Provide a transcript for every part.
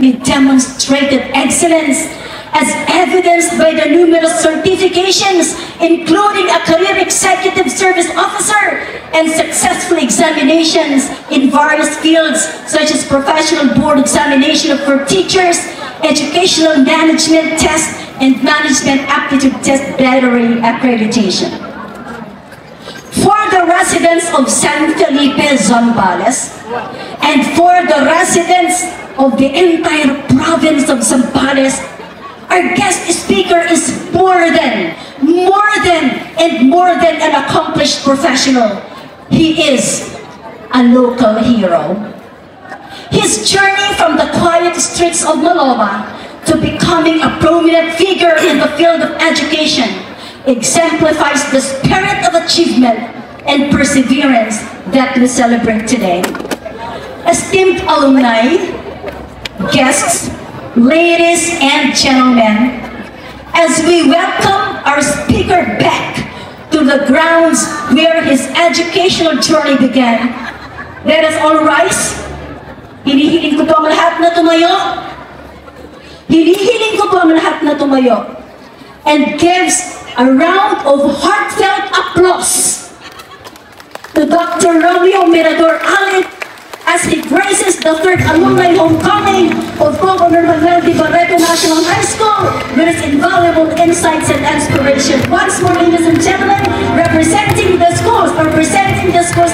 He demonstrated excellence as evidenced by the numerous certifications, including a career executive service officer and successful examinations in various fields such as professional board examination for teachers, educational management test, and management aptitude test battery accreditation. For the residents of San Felipe, Zambales, and for the residents of the entire province of Zambales, our guest speaker is more than an accomplished professional. He is a local hero. His journey from the quiet streets of Maloma to becoming a prominent figure in the field of education exemplifies the spirit of achievement and perseverance that we celebrate today. Esteemed alumni, guests, ladies and gentlemen, as we welcome our speaker back to the grounds where his educational journey began, let us all rise. Hinihiling ko po ang lahat na tumayo. Hinihiling ko po ang lahat na tumayo. And gives a round of heartfelt applause to Dr. Romeo Mirador Alit as he graces the third alumni homecoming of Governor Manuel D. Barreto National High School with his invaluable insights and inspiration. Once more, ladies and gentlemen, representing the school's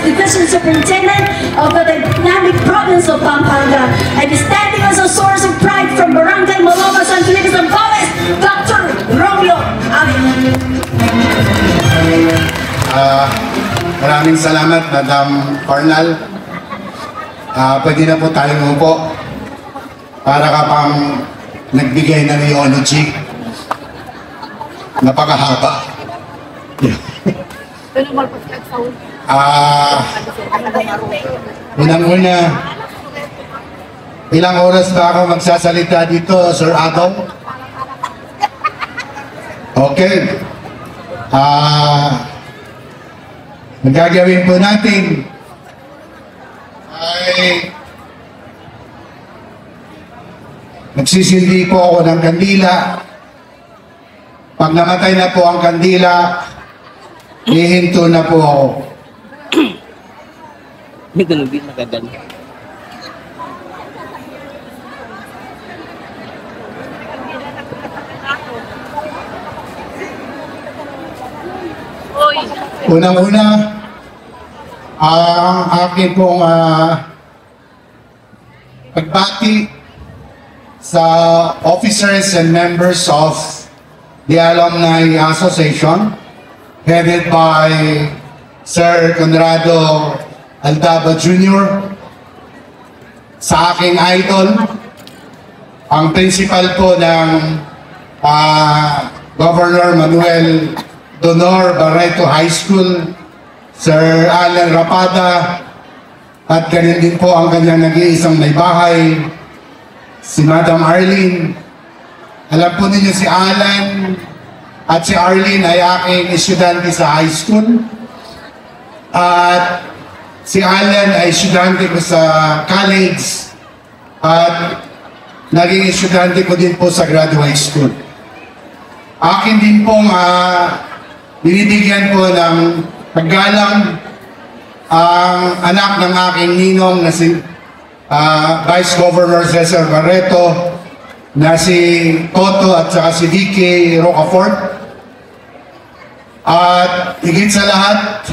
Division Superintendent of the dynamic province of Pampanga and standing as a source of pride from Barangay Maloma, San Felipe, Zambales, Dr. Romeo Alit. Maraming salamat, Madam Cornal. Pwede na po tayo umupo para ka pang nagbigay ng eulogy. Napakahaba. Unang-una, ilang oras ba ako magsasalita dito, Sir Adong? Okay. Ang gagawin po natin ay nagsisindi po ako ng kandila. Pag namatay na po ang kandila, hihinto na po ako. May ganun din magaganda. Unang-una, ang akin pong pagbati sa officers and members of the Alumni Association headed by Sir Conrado Aldaba Jr., sa aking idol, ang principal po ng Governor Manuel Donor Barreto High School, Sir Alan Rapada, at ganyan din po ang kanyang nag-iisang may bahay, si Madam Arlene. Alam po ninyo si Alan at si Arlene ay aking estudyante sa high school. At si Alan ay estudyante ko sa college at naging estudyante ko din po sa graduate school. Akin din pong binibigyan po ng paggalang ang anak ng aking ninong na si Vice Governor Cesar Barreto, na si Toto at saka si Vicky Rocafort. At higit sa lahat,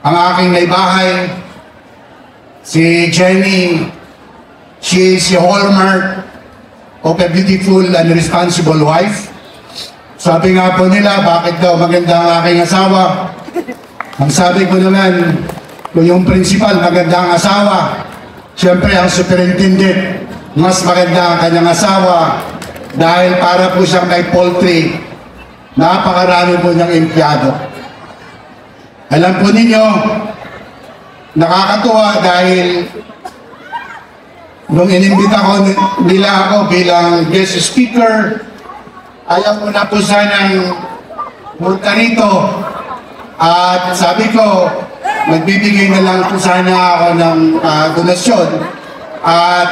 ang aking may bahay, si Jenny. She is the hallmark of a beautiful and responsible wife. Sabi nga po nila, bakit daw maganda ang aking asawa? Ang sabi ko naman, kung yung principal maganda ang asawa, siyempre ang superintendent, mas maganda ang kanyang asawa dahil para po siyang may poultry, napakarami po niyang empleyado. Alam po ninyo, nakakatuwa dahil nung inimbita ko nila ako bilang guest speaker, ayaw ko na po sanang punta rito. At sabi ko, magbibigay na lang po sana ako ng donasyon. at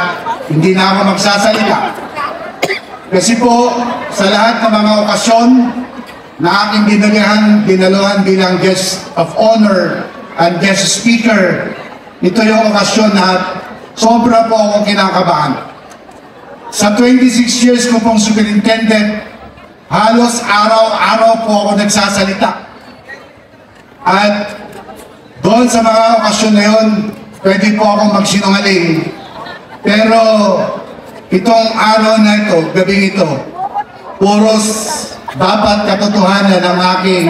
hindi na ako magsasalita. Kasi po, sa lahat ng mga okasyon na aking dinaluhan bilang guest of honor and guest speaker, ito yung okasyon na sobra po ako kinakabahan. Sa 26 years ko pong superintendent, halos araw-araw po ako nagsasalita. At doon sa mga okasyon na yun, pwede po akong magsinungaling. Pero itong araw na ito, gabing ito, puros dapat katotohanan ang aking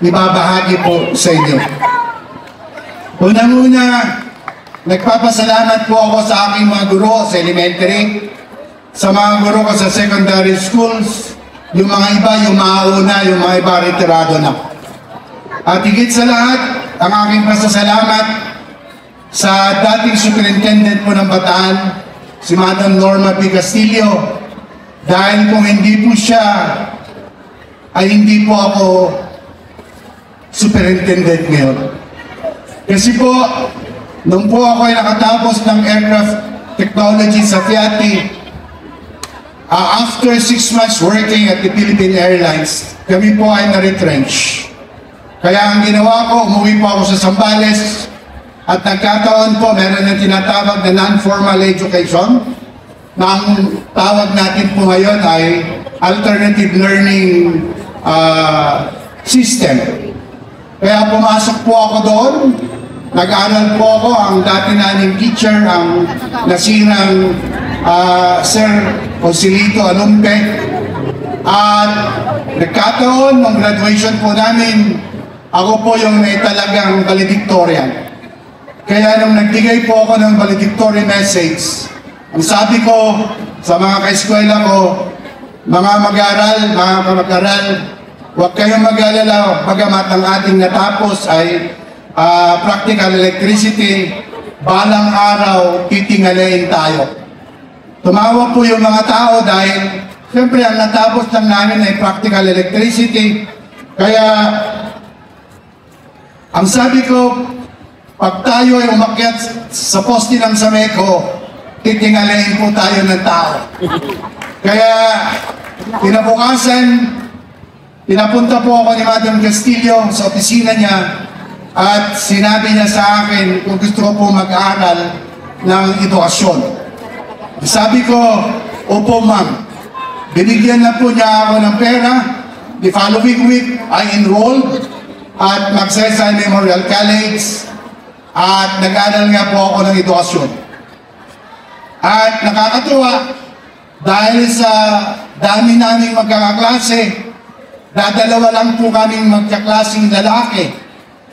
ibabahagi po sa inyo. Unang-una, nagpapasalamat po ako sa aking mga guro sa elementary, sa mga guro ko sa secondary schools, yung mga iba, yung mauna, yung mga iba retirado na. At higit sa lahat, ang aking pasasalamat sa dating superintendent po ng Bataan, si Madam Norma P. Castillo, dahil kung hindi po siya, ay hindi po ako superintendent ngayon. Kasi po, nung po ako ay nakatapos ng aircraft technology sa FIATI, after 6 months working at the Philippine Airlines, kami po ay na-retrench. Kaya ang ginawa ko, umuwi po ako sa Zambales at nagkataon po, meron yung tinatawag na non-formal education na ang tawag natin po ngayon ay alternative learning system. Kaya pumasok po ako doon, nag-aral po ako, ang dati naming teacher, ang nasirang Sir Joselito Alumpe. At nagkataon, nung graduation po namin, ako po yung may talagang valedictorian. Kaya nung nagbigay po ako ng valedictorian message, ang sabi ko sa mga kaeskwela ko, mga mag-aral, mga kamag-aral, huwag kayong mag-alala, bagamat ang ating natapos ay practical electricity, balang araw, titingalain tayo. Tumawa po yung mga tao dahil siyempre ang natapos lang namin ay practical electricity. Kaya ang sabi ko, pag tayo ay umakyat sa poste ng Sameco, titingalain po tayo ng tao. Kaya kinabukasan, pinapunta po ako ni Madam Castillo sa opisina niya at sinabi niya sa akin kung gusto ko po mag-aaral ng edukasyon. Sabi ko, opo ma'am. Binigyan na po niya ako ng pera. The following week, I enrolled at Magsaysay Memorial College at nag-aaral nga po ako ng edukasyon. At nakakatuwa dahil sa dami naming magkakaklase, dadalawa lang po kaming magkaklaseng lalaki.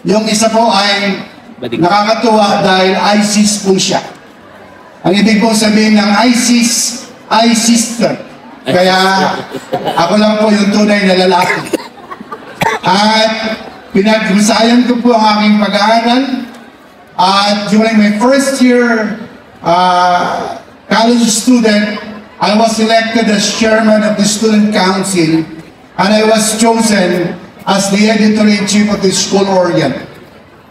Yung isa po ay nakakatuwa dahil ISIS po siya. Ang ibig po sabihin ng ISIS, ay sister. Kaya ako lang po yung tunay na lalaki. At pinag-usayan ko po ang aking pag-aaral. At during my first year college student, I was elected as chairman of the student council and I was chosen as the editor-in-chief of the School Orient.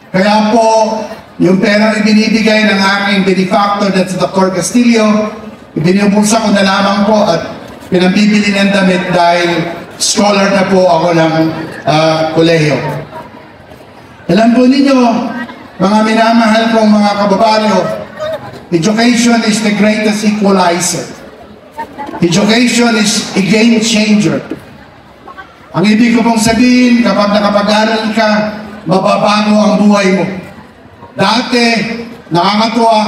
Kaya po, yung perang ibinibigay ng aking benefactor na si Dr. Castillo, ibinubulsa ko na lamang po at pinabibili ng damit dahil scholar na po ako ng kolehiyo. Alam po ninyo, mga minamahal kong mga kababayo, education is the greatest equalizer. Education is a game changer. Ang ibig ko pong sabihin, kapag nakapag-aral ka, mababago ang buhay mo. Dati, nakakatuwa,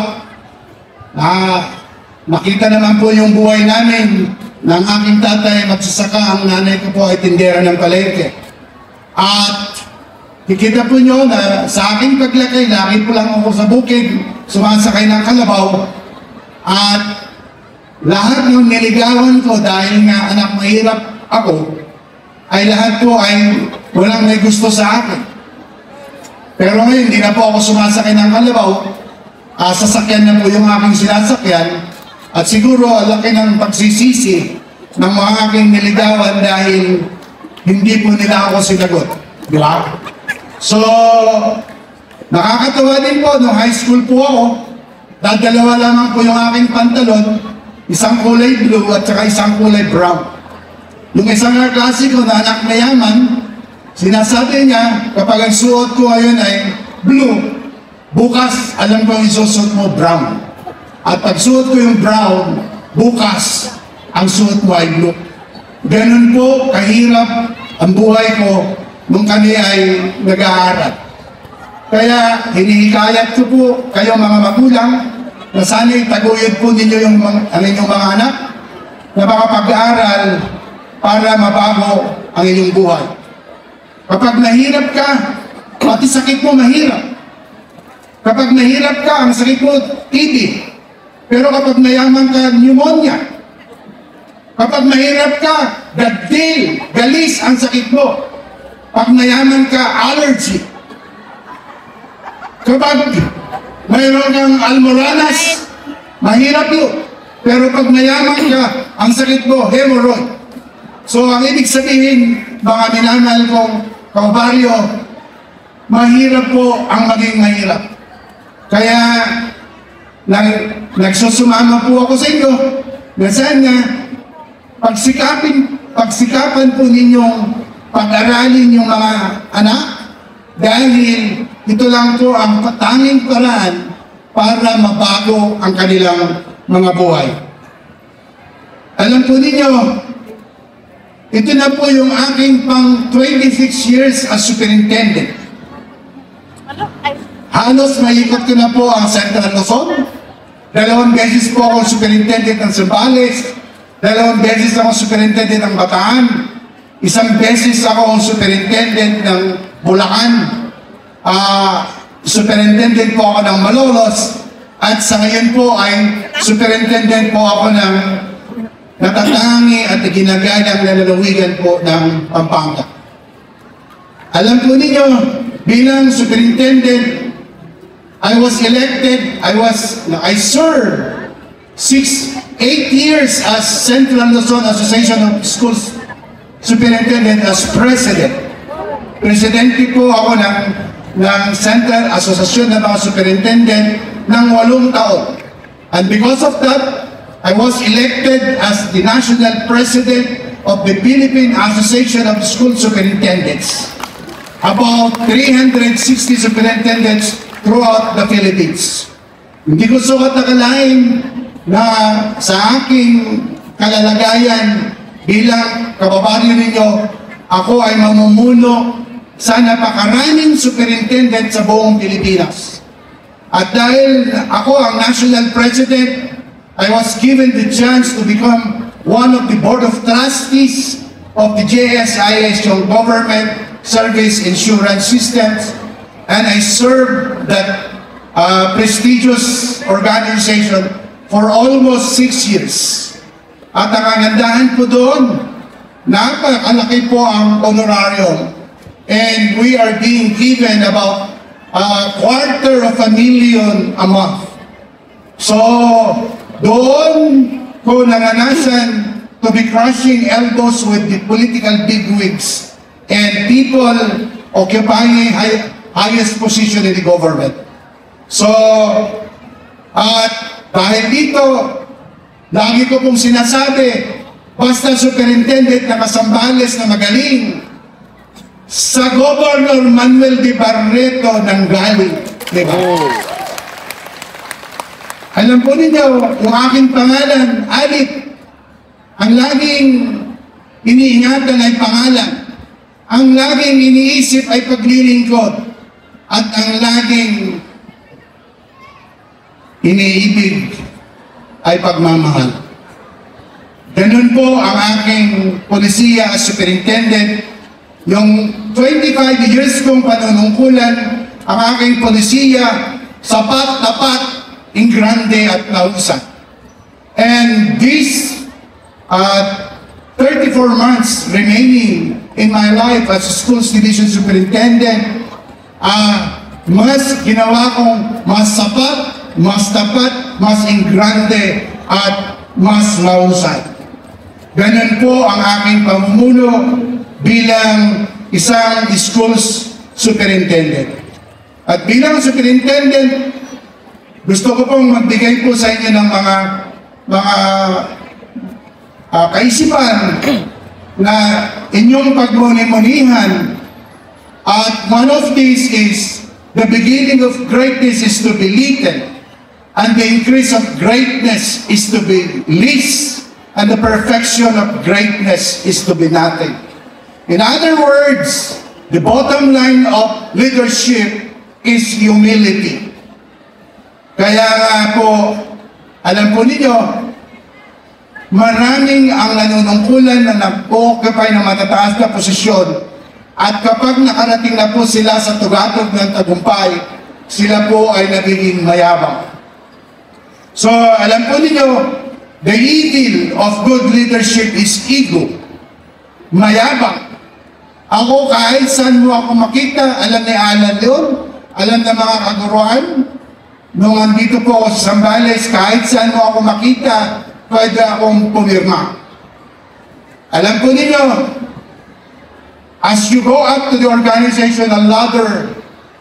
nakita naman po yung buhay namin ng aking tatay magsasaka, ang nanay ko po ay tindera ng palengke. At kikita po nyo na sa aking paglakay, laki po lang ako sa bukid, sumasakay ng kalabaw, at lahat ng niligawan ko dahil nga anak mahirap ako, ay lahat po ay walang may gusto sa akin. Pero ngayon, hindi na po ako sumasakay ng kalabaw, sasakyan na po yung aking sinasakyan, at siguro laki ng pagsisisi ng mga aking niligawan dahil hindi po nila ako sinagot. Di ba? So, nakakatawa din po, nung high school po ako, Dadalawa lamang po yung aking pantalon, isang kulay blue at saka isang kulay brown. Yung isang klase ko na anak mayaman, sinasabi niya, kapag ang suot ko ngayon ay blue, bukas alam ko ang isusuot mo brown. At pag suot ko yung brown, bukas ang suot mo ay blue. Ganun po kahirap ang buhay ko nung kami ay nag-aaral. Kaya hinihikayat ko po kayo mga magulang na sana'y taguyod po ninyo yung ang inyong mga anak na makapag-aaral para mabago ang inyong buhay. Kapag mahirap ka, pati sakit mo mahirap. Kapag mahirap ka, ang sakit mo TB. Pero kapag mayaman ka, pneumonia. Kapag mahirap ka, gadil, galis ang sakit mo. Pag mayaman ka, allergy. Kapag mayroon kang almoranas, mahirap yun. Pero pag mayaman ka, ang sakit mo, hemorrhoid. So ang ibig sabihin, mga minamahal kong kabaryo, mahirap po ang maging mahirap. Kaya nagsusumama po ako sa inyo na sana pagsikapan po ninyong pag-aralin yung mga anak dahil ito lang po ang tanging paraan para mabago ang kanilang mga buhay. Alam po ninyo, ito na po yung aking pang 26 years as superintendent. Halos maikot ko na po ang Central Luzon. 2 beses po ako superintendent ng Zambales. 2 beses ako superintendent ng Bataan. 1 beses ako superintendent ng Bulacan. Superintendent po ako ng Malolos. At sa ngayon po ay superintendent po ako ng natatangi at ginagalang na lalawigan po ng Pampanga. Alam po ninyo, bilang superintendent, I was elected, I served 8 years as Central Luzon Association of Schools Superintendent as President. Presidente po ako ng Central Association ng mga Superintendent ng 8 taon. And because of that, I was elected as the National President of the Philippine Association of School Superintendents. About 360 superintendents throughout the Philippines. Hindi ko sukat nakalain na sa aking kalalagayan bilang kababaryo ninyo, ako ay mamumuno sa napakaraming superintendent sa buong Pilipinas. At dahil ako ang National President, I was given the chance to become one of the Board of Trustees of the JSIS, yung Government Service Insurance Systems, and I served that prestigious organization for almost 6 years. At ang kagandahan po doon, napakalaki po ang honorarium, and we are being given about $250,000 a month. So, doon ko naranasan to be crushing elbows with the political bigwigs and people occupying highest position in the government. So, at dahil dito, lagi ko pong sinasabi, basta superintendent na Kasambales na magaling, sa Governor Manuel de Barreto ng galing. Diba? Oh. Alam po ninyo, yung aking pangalan, Alit, ang laging iniingatan ay pangalan. Ang laging iniisip ay paglilingkod. At ang laging iniibig ay pagmamahal. Ganun po ang aking polisiya as superintendent. Yung 25 years kong panunungkulan, ang aking polisiya, sapat, tapat, ingrande at nausan. And these 34 months remaining in my life as a schools division superintendent, mas ginawa kong mas sapat, mas tapat, mas ingrande at mas mahusay. Ganun po ang aking pamumuno bilang isang schools superintendent. At bilang superintendent, gusto ko pong magbigay po sa inyo ng mga kaisipan na inyong pagmuni-munihan. At one of these is, the beginning of greatness is to be little, and the increase of greatness is to be least, and the perfection of greatness is to be nothing. In other words, the bottom line of leadership is humility. Kaya nga po, alam po ninyo, maraming ang nanunungkulan na nag-occupy ng matataas na posisyon, at kapag nakarating na po sila sa tugatog ng tagumpay, sila po ay nagiging mayabang. So, alam po ninyo, the evil of good leadership is ego. Mayabang. Ako, kahit saan mo ako makita, alam ni Alan yun, alam na mga kaguruan, nung andito po ako sa Zambales, kahit saan mo ako makita, pwede akong pumirma. Alam po ninyo, as you go up to the organizational ladder,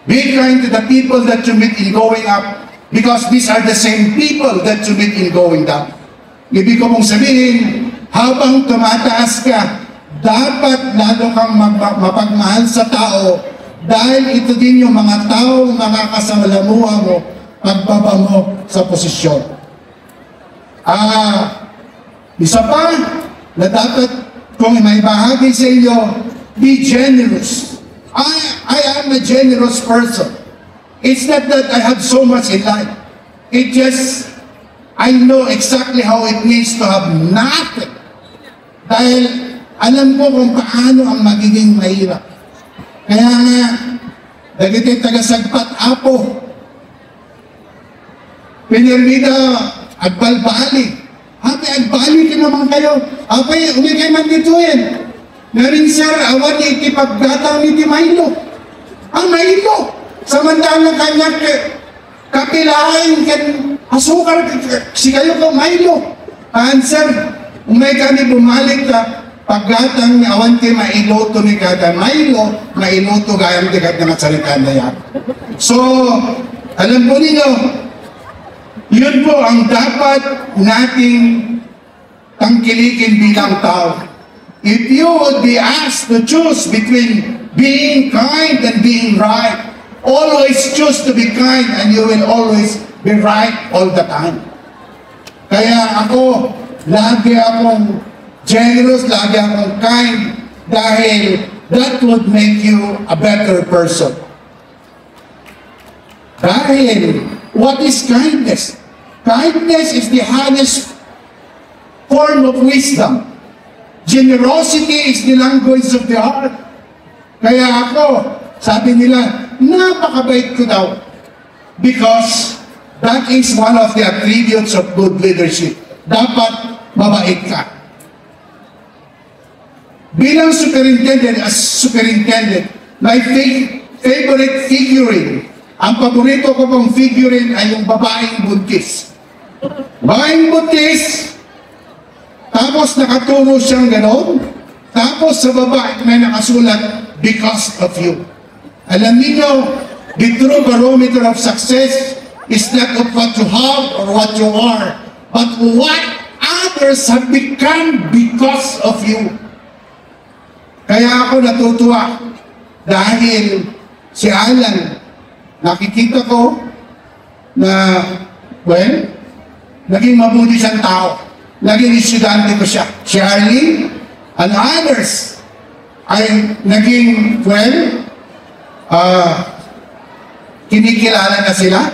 be kind to the people that you meet in going up, because these are the same people that you meet in going down. Ibig ko mong sabihin, habang tumataas ka, dapat lalo kang mapagmahal sa tao, dahil ito din yung mga taong makakasalamuha mo pagbaba mo sa posisyon. Isa pa na dapat kung may bahagi sa inyo, be generous. I am a generous person. It's not that I have so much in life. It just, I know exactly how it means to have nothing. Dahil alam ko kung paano ang magiging mahirap. Kaya nga, dagiti tagasagpat apo, pinirmida, agbalbali. Habi, agbali ka naman kayo. Apay, umikay man dito yan. Ngayon, sir, awan iti paggatang ni Milo. Ang Milo, samantalang kanyang kapilain, asukar, si kayo ko, Milo. Sir, umay kami bumalik ka, paggatang ni awan ti mailoto ni kada Milo, mailoto gayang tigat na matsalitan na yan. So, alam po ninyo, yun po ang dapat nating tangkilikin bilang tao. If you would be asked to choose between being kind and being right, always choose to be kind and you will always be right all the time. Kaya ako, lagi akong generous, lagi akong kind, dahil that would make you a better person. Dahil, what is kindness? Kindness is the highest form of wisdom. Generosity is the language of the heart. Kaya ako, sabi nila, napakabait ko daw. Because that is one of the attributes of good leadership. Dapat mabait ka. Bilang superintendent, my favorite figurine, ang paborito ko pong figurine ay yung babaeng buntis. Babaeng buntis, tapos nakaturo siyang gano'n, tapos sa baba may nakasulat, because of you. Alam niyo, the true barometer of success is not of what you have or what you are, but what others have become because of you. Kaya ako natutuwa dahil si Alan, nakikita ko na, well, naging mabuti siyang tao. Naging estudyante ko siya. Si Arlene and others ay naging, well, kinikilala na sila.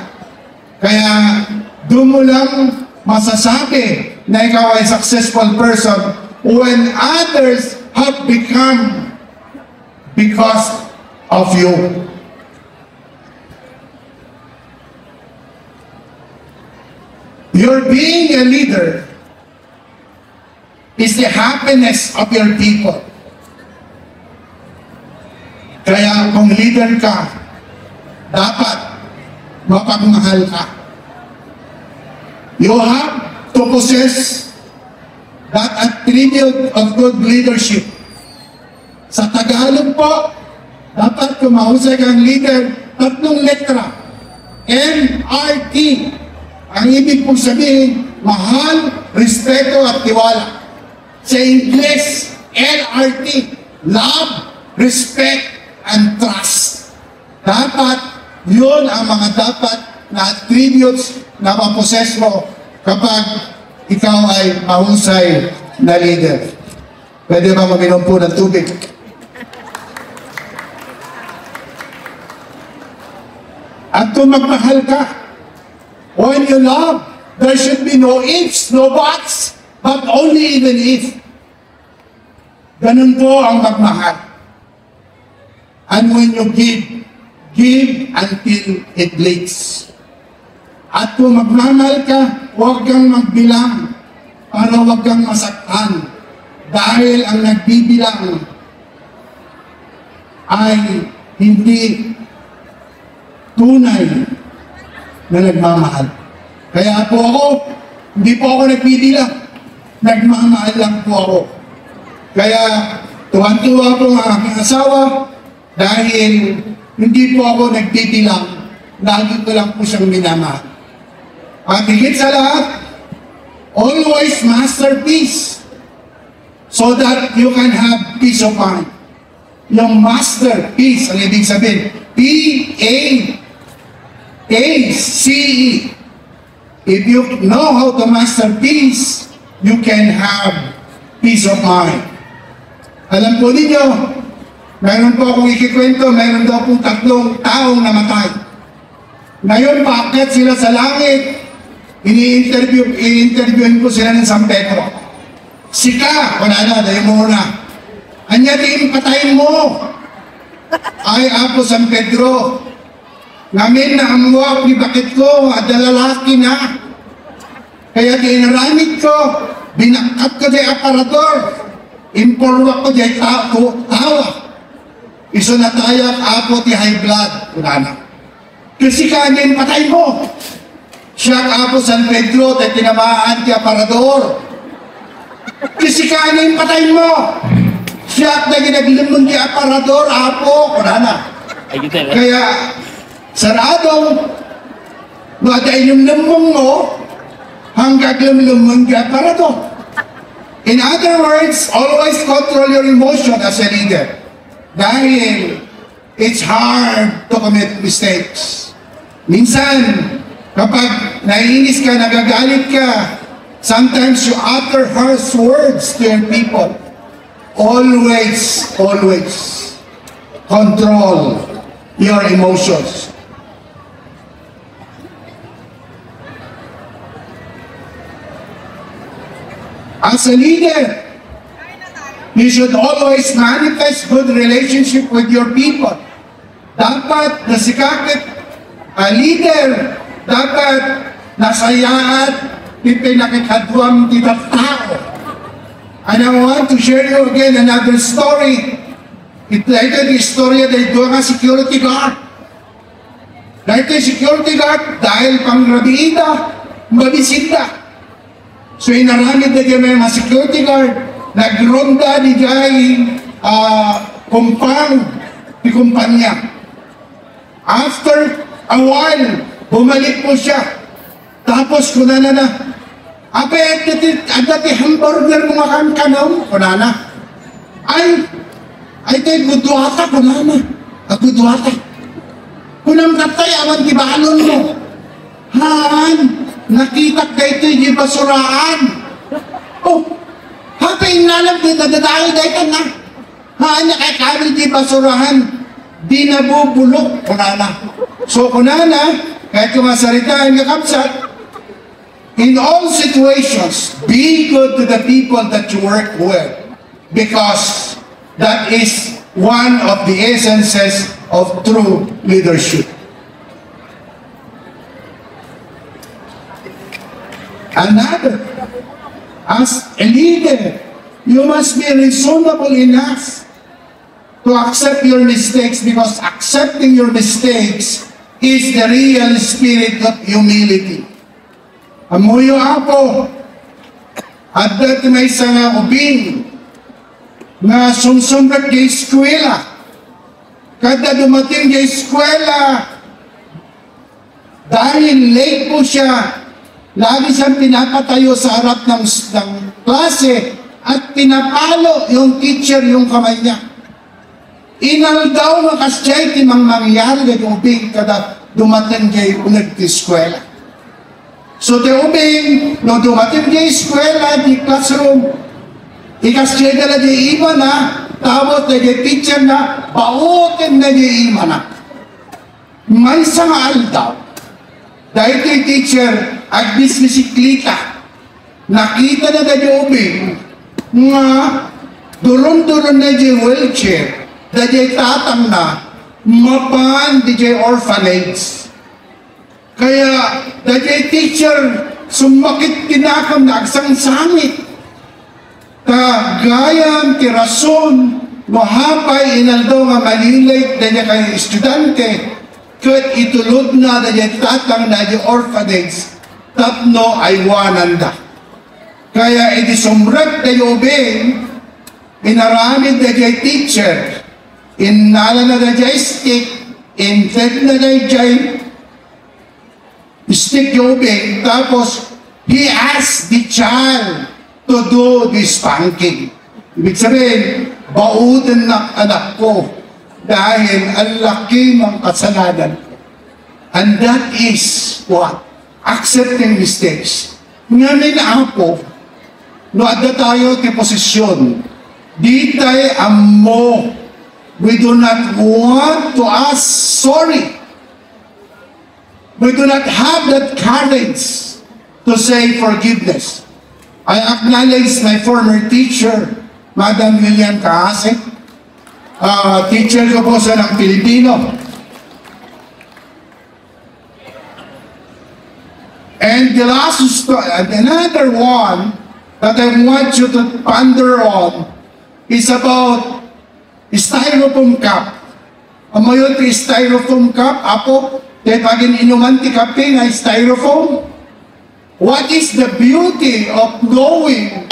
Kaya doon mo lang masasabi na ikaw ay successful person when others have become because of you. Your being a leader is the happiness of your people. Kaya kung leader ka, dapat mapagmahal ka. You have to possess that attribute of good leadership. Sa Tagalog po, dapat kung mahusay kang leader, tatlong letra. MRT. Ang ibig pong sabihin, mahal, respeto at tiwala. Sa English, LRT, love, respect, and trust. Dapat, yun ang mga dapat na attributes na maposes mo kapag ikaw ay mahusay na leader. Pwede ba mag-inom po ng tubig? At kung magmahal ka, when you love, there should be no ifs, no buts, but only even if. Ganun po ang magmahal. And when you give until it bleeds. At kung magmamahal ka, huwag kang magbilang para huwag kang masaktan. Dahil ang nagbibilang ay hindi tunay na nagmamahal. Kaya po ako, hindi po ako nagbibilang. Nagmamahal lang po ako. Kaya tuwan-tuwa po ang aking asawa dahil hindi po ako nagbibilang. Lagi ko lang po siyang minamahal. At higit sa lahat, always masterpiece so that you can have peace of mind. Yung masterpiece, ang ibig sabihin, P-A-C-E. If you know how to master peace, you can have peace of mind. Alam po ninyo, mayroon po akong ikikwento, mayroon daw pong 3 taong namatay. Ngayon, paakyat sila sa langit, i-interviewin ko sila ng San Pedro. Sika, wala na, dahil muna. Anya din, patayin mo. Ay, Apo San Pedro, namin na amuwak ni bakit ko, at lalaki na. Kaya dinaramit ko, binakap ko di aparador, imporwak ko di tawa. Iso na tayo, Apo ti high blood, wala na. Kasi kanin, patay mo. Siya Apo San Pedro, tayo tinamaan ti aparador. Kasi kanin, patay mo. Siya na ginaglimon ti aparador, Apo, wala na. Kaya, saradong, madain yung limong mo, hanggang lumlumon ka aparador. In other words, always control your emotion as a leader. Dahil, it's hard to commit mistakes. Minsan, kapag naiinis ka, nagagalit ka, sometimes you utter harsh words to your people. Always, always control your emotions. As a leader, you should always manifest good relationship with your people. Dapat nasikakit a leader, dapat nasayaan, ipinakikadwang titang tao. And I want to share you again another story. Ito yung istorya ng mga security guard. Dahil yung security guard, dahil pang rabiida, mabisita. So inaramid na dyan mga security guard, nagronda ni Jai kumpang di kumpanya. After a while, bumalik po siya. Tapos kuna na, abe, agad hamburger mga kanaw, kuna na. Ay, tayo gudwata, kuna na. Gudwata. Kunang katay, awan di balon mo. Han, nakita kayo ito yung basuraan. Oh, hapay nalang dadadayo dahil na. Haan, nakakawil di basurahan. Di nabubulok. Kunana. So kunana, kahit yung masarita ang nakapsat, in all situations, be good to the people that you work with. Because that is one of the essences of true leadership. Another, as a leader, you must be reasonable enough to accept your mistakes, because accepting your mistakes is the real spirit of humility. Amuyo Apo, at dati may isang ubing na sumsumrat kay eskwela. Kada dumating kay eskwela, dahil late po siya, Lagi siyang pinapatayo sa harap ng klase at pinapalo yung teacher yung kamay niya. Inaldaw nga kasyay timang mangyari na ubing kada dumating kay unag ti eskwela. So ti ubing, no dumating kay eskwela, di classroom, ikasyay na di iba na, tapos na di teacher na, pautin na di iba na. May isang aldaw, dahil kay teacher, agbis bisiklita, nakita na di ubing, nga duron-duron na di wheelchair, di tatang na, mapaan di orphanage. Kaya, di teacher, sumakit kinakam na agsang sangit. Gayam, tirason, mahapay, inaldo nga malilate na niya kayo estudyante, kat itulod na di tatang na di orphanage, tapno ay wananda. Kaya, sumrek na ubing, inaramid na di teacher, inala na dajay stick, infed na dajay stick ubing, tapos he asked the child to do the spanking. Ibig sabihin, baudan na anak ko dahil ang laki ng kasalanan. And that is what? Accepting mistakes. Nga may naapo, no adda tayo ti posisyon, di tayo amo. We do not want to ask sorry. We do not have that courage to say forgiveness. I acknowledge my former teacher, Madam Lilian Kaase. Teacher ko po sa ng Pilipino. And the last another one that I want you to ponder on is about styrofoam cup. Amayon ti styrofoam cup, apo, te pagin inuman ti kape nga styrofoam. What is the beauty of knowing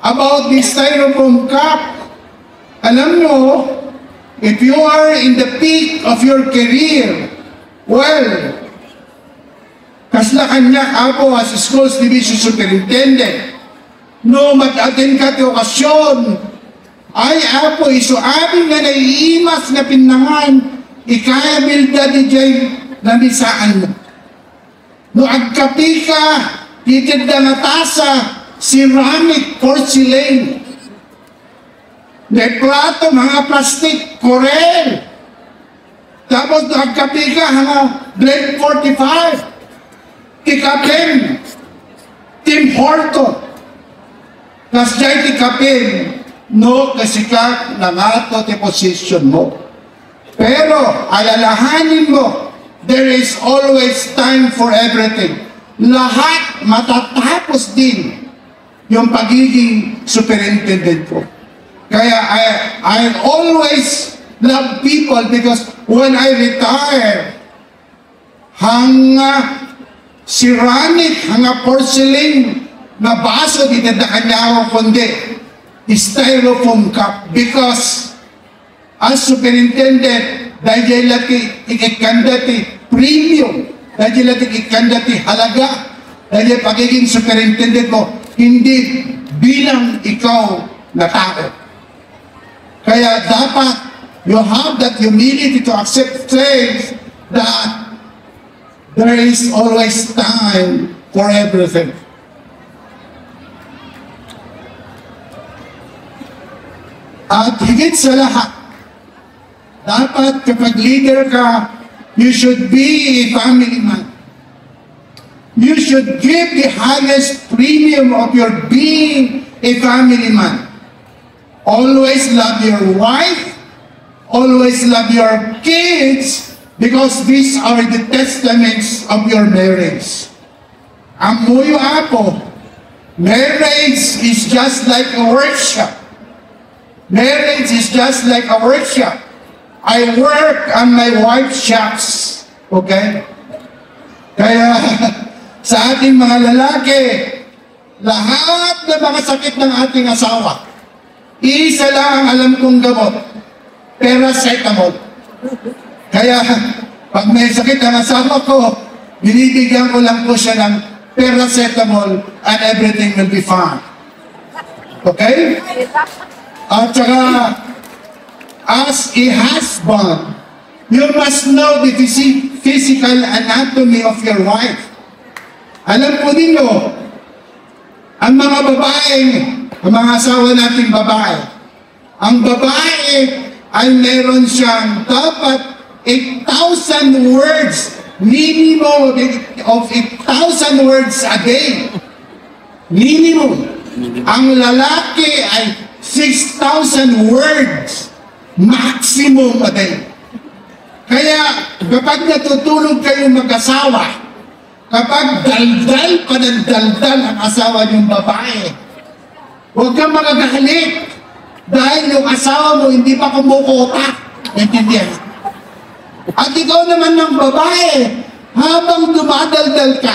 about the styrofoam cup? Alam nyo, if you are in the peak of your career, well, kasla kanya apo as schools division superintendent, no mag-attend ka ti okasyon, ay apo iso amin nga naiimas nga pinangan, ikaya bilda di jay namisaan mo. No agkapi ka, titid na tasa, ceramic, porcelain. De plato, mga plastic, korel. Tapos no agkapi ka, mga Blend 45. Tikapin, Tim Horton. Kas jay tikapin, no kasikat na nga to ti position mo. Pero alalahanin mo, there is always time for everything. Lahat matatapos din yung pagiging superintendent ko. Kaya I always love people because when I retire, hanga ceramic, hanga porcelain na baso dito na kanya kundi styrofoam cup because as superintendent dahil lati ikikandati premium, dahil lati ikikandati halaga, dahil pagiging superintendent mo, hindi bilang ikaw na tao. Kaya dapat you have that humility to accept things that there is always time for everything. At higit sa lahat, dapat kapag leader ka, you should be a family man. You should give the highest premium of your being a family man. Always love your wife, always love your kids, because these are the testaments of your marriage. Amoyo apo, marriage is just like a workshop. Marriage is just like a workshop. I work on my wife's shops. Okay? Kaya sa ating mga lalaki, lahat na mga sakit ng ating asawa, isa lang ang alam kong gamot, paracetamol. Kaya pag may sakit ang asawa ko, binibigyan ko lang po siya ng paracetamol, and everything will be fine. Okay? At saka, as a husband, you must know the physical anatomy of your wife. Alam po ninyo, ang mga babae, ang mga asawa nating babae, ang babae ay meron siyang dapat 8,000 words, minimum of 8,000 words a day. Minimum. Ang lalaki ay 6,000 words, maximum a day. Kaya kapag natutulog kayo mag-asawa, kapag daldal pa ng daldal ang asawa niyong babae, huwag kang magagalit dahil yung asawa mo hindi pa kumukota. Naintindihan? At ikaw naman ng babae, habang dumadaldal ka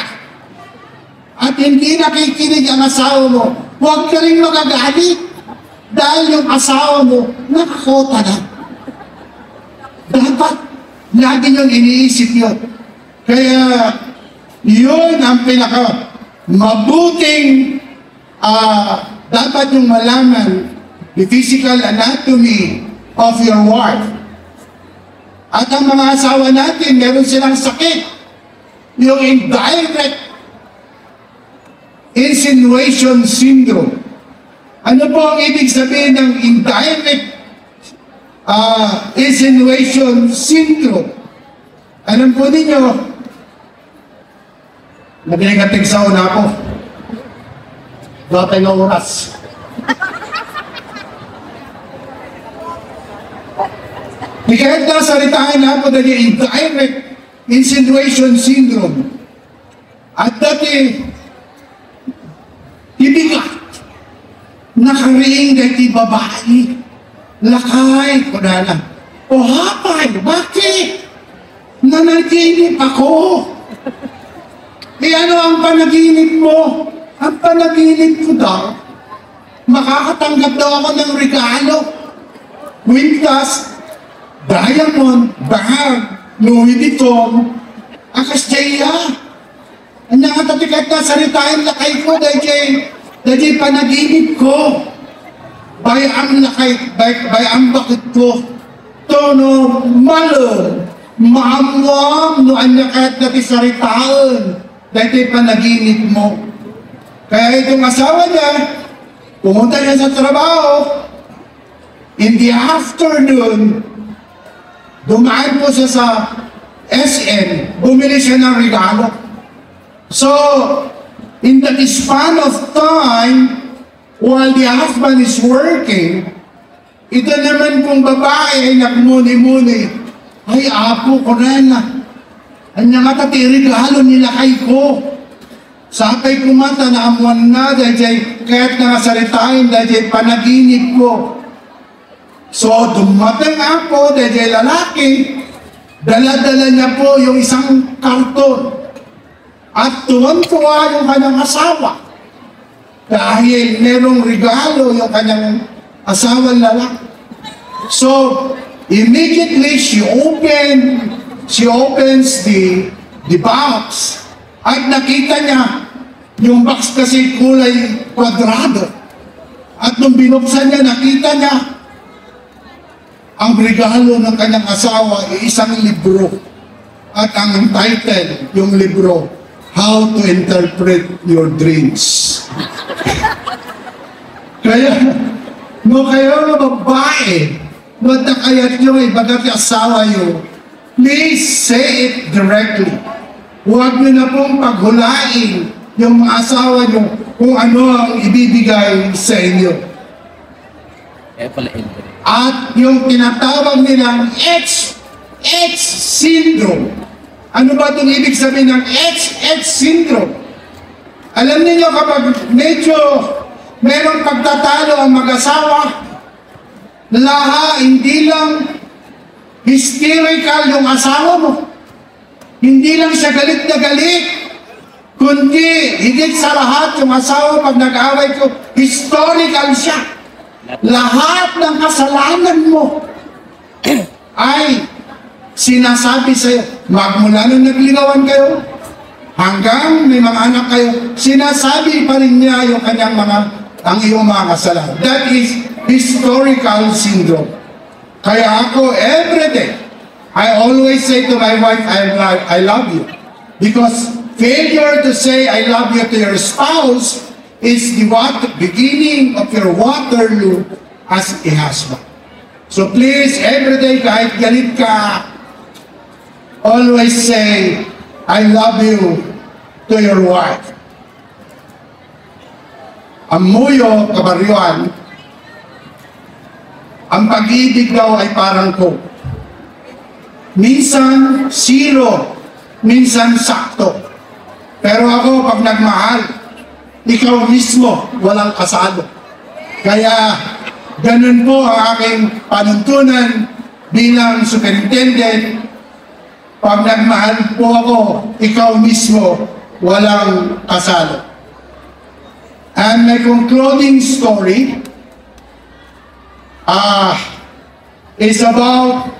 at hindi nakikinig ang asawa mo, huwag ka rin magagalit dahil yung asawa mo nakakota na. Dapat lagi niyong iniisip yun. Kaya yun ang pinaka mabuting dapat yung malaman, the physical anatomy of your wife. At ang mga asawa natin, meron silang sakit. Yung indirect insinuation syndrome. Ano po ang ibig sabihin ng indirect insinuation syndrome? Alam po ninyo, naging sa una po. Dati ng oras. Di kahit nasalitaan na po dahil indirect insinuation syndrome. At dati, ibigat, nakariing dahil babae, lakay, kunala. O hapay, bakit? Nanaginip ako. Ano ang panaginip mo? Ang panaginip ko daw, makakatanggap daw ako ng regalo. Quintas, diamond, bag, Louis Vuitton, akas jaya. Ang nakatatikat na saritain lakay ko dahil panaginip ko. Bayang lakay, bayang bakit ko. Tono, malo, maamwam, no anyakat na tisaritaan. Dahil panaginip mo. Kaya itong asawa niya, pumunta niya sa trabaho, in the afternoon, dumaan po siya sa SM, bumili siya ng regalo. So, in that span of time, while the husband is working, ito naman kung babae ay nagmuni-muni, ay apo ko na. Anya nga tati regalo nila kay ko. Sapay kumata na amuan na dahil kaya't nangasaritain dahil panaginip ko. So, dumating ako dahil lalaki, dala-dala niya po yung isang karton. At tuwan-tuwa yung kanyang asawa. Dahil merong regalo yung kanyang asawa lalaki. So, immediately she opens the box. At nakita niya, yung box kasi kulay kwadrado. At nung binuksan niya, nakita niya, ang regalo ng kanyang asawa ay isang libro. At ang title, yung libro, How to Interpret Your Dreams. Kaya, no kayo na babae, matakayat nyo bagat asawa nyo, please say it directly. Huwag nyo na pong paghulain yung mga asawa nyo kung ano ang ibibigay sa inyo. At yung tinatawag nilang H syndrome. Ano ba itong ibig sabihin ng H syndrome? Alam niyo kapag medyo merong pagtatalo ang mag-asawa, hindi lang hysterical yung asawa mo. Hindi lang siya galit na galit, kundi higit sa lahat yung asawa pag nag-away ko, historical siya. Lahat ng kasalanan mo ay sinasabi sa'yo. Magmula nung nagligawan kayo, Hanggang may mga anak kayo, sinasabi pa rin niya yung ang iyong mga kasalanan. That is historical syndrome. Kaya ako, everyday, I always say to my wife, I love you. Because failure to say I love you to your spouse is the beginning of your Waterloo as a husband. So please, everyday, kahit galit ka, always say, I love you to your wife. Ang muyo, kabaryuan, ang pag-ibig daw ay parang coke. Minsan, zero. Minsan, sakto. Pero ako, pag nagmahal, ikaw mismo, walang kasalo. Kaya, ganun po ang aking panuntunan bilang superintendent. Pag nagmahal po ako, ikaw mismo, walang kasalo. And my concluding story is about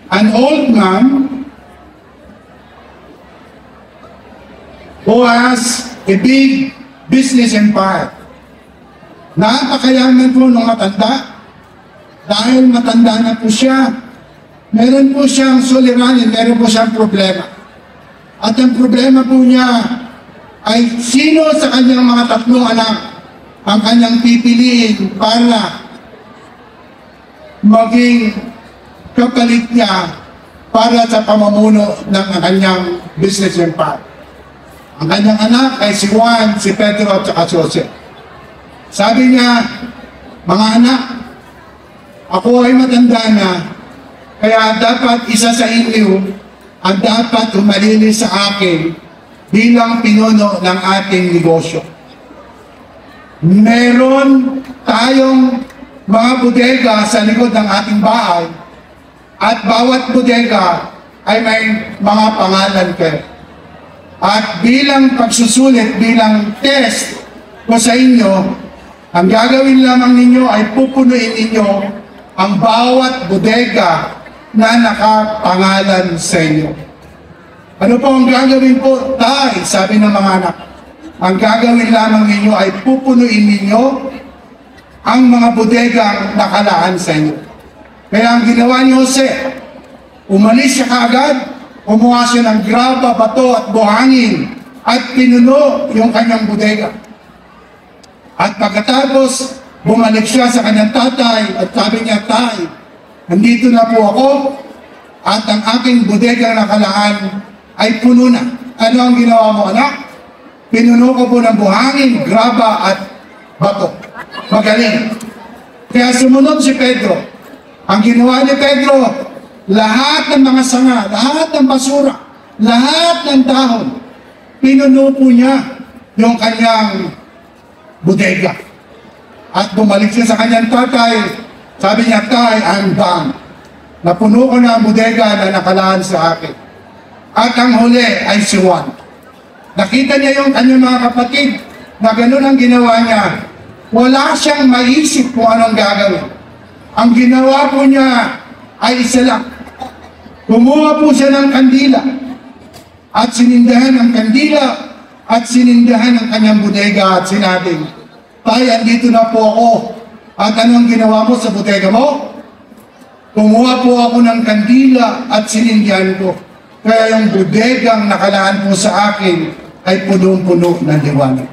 an old man who has a big business empire. Napakayaman po ng matanda. Dahil matanda na po siya, meron po siyang suliranin, meron po siyang problema. At ang problema po niya ay sino sa kanyang mga tatlong anak ang kanyang pipiliin para maging kapalit niya para sa pamumuno ng kanyang business empire. Ang kanyang anak ay si Juan, si Pedro at si Jose. Sabi niya, mga anak, ako ay matanda na, kaya dapat isa sa inyo ang dapat humalili sa akin bilang pinuno ng ating negosyo. Meron tayong mga bodega sa likod ng ating bahay at bawat bodega ay may mga pangalan kayo. At bilang pagsusulit, bilang test ko sa inyo, ang gagawin lamang ninyo ay pupunuin ninyo ang bawat bodega na nakapangalan sa inyo. Ano po ang gagawin po? Tay, sabi ng mga anak, ang gagawin lamang ninyo ay pupunuin ninyo ang mga bodegang nakalaan sa inyo. Kaya ang ginawa ni Jose, umalis siya kaagad, kumuha siya ng graba, bato at buhangin at pinuno yung kanyang bodega. At pagkatapos, bumalik siya sa kanyang tatay at sabi niya, Tay, nandito na po ako at ang aking bodega nakalaan ay puno na. Ano ang ginawa mo, anak? Pinuno ko po ng buhangin, graba at bato. Magaling. Kaya sumunod si Pedro. Ang ginawa ni Pedro, lahat ng mga sanga, lahat ng basura, lahat ng dahon, pinuno po niya yung kanyang bodega. At bumalik siya sa kanyang tatay. Sabi niya, Tay, I'm done. Napuno ko na ang bodega na nakalaan sa akin. At ang huli ay si Juan. Nakita niya yung kanyang mga kapatid na gano'n ang ginawa niya. Wala siyang maisip kung anong gagawin. Ang ginawa po niya ay isa lang. Kumuha po siya ng kandila at sinindahan ang kandila at sinindahan ang kanyang bodega at sinabing, Tay, andito na po ako. At anong ginawa mo sa bodega mo? Kumuha po ako ng kandila at sinindihan ko. Kaya yung bodegang nakalaan po sa akin ay punong-puno ng liwanag.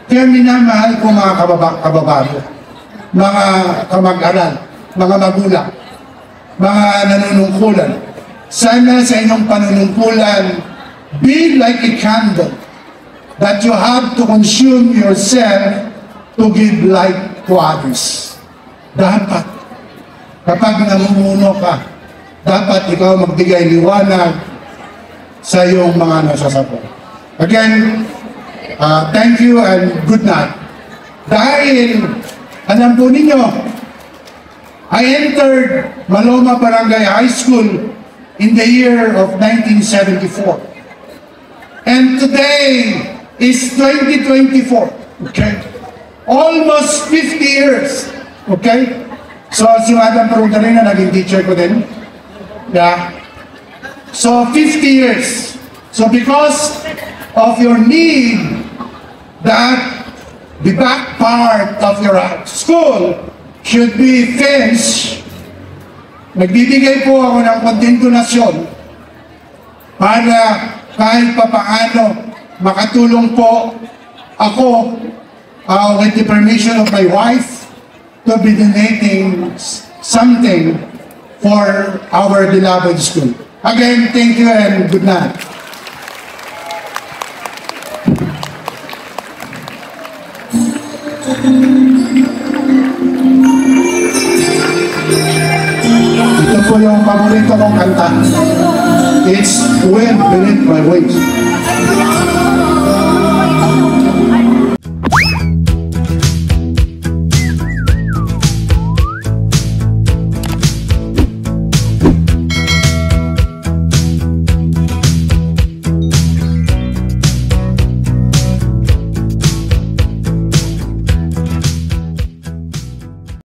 Kaya minamahal ko mga kababago, mga kamag-aral, mga magulang, mga nanunungkulan. Sana sa inyong panunungkulan, be like a candle that you have to consume yourself to give light to others. Dapat, kapag namumuno ka, dapat ikaw magbigay liwanag sa iyong mga nasasapo. Again, thank you and good night. Dahil, alam po ninyo, I entered Maloma Barangay High School in the year of 1974. And today is 2024, okay? Almost 50 years, okay? So, si Madam Perundarina, naging teacher ko din. Yeah. So, 50 years. So because of your need that the back part of your school should be fenced, nagbibigay po ako ng konting donasyon para kahit papaano makatulong po ako with the permission of my wife to be donating something for our beloved school. Again, thank you and good night. Ito po yung paborito kong kanta. It's Wind Beneath My Wings.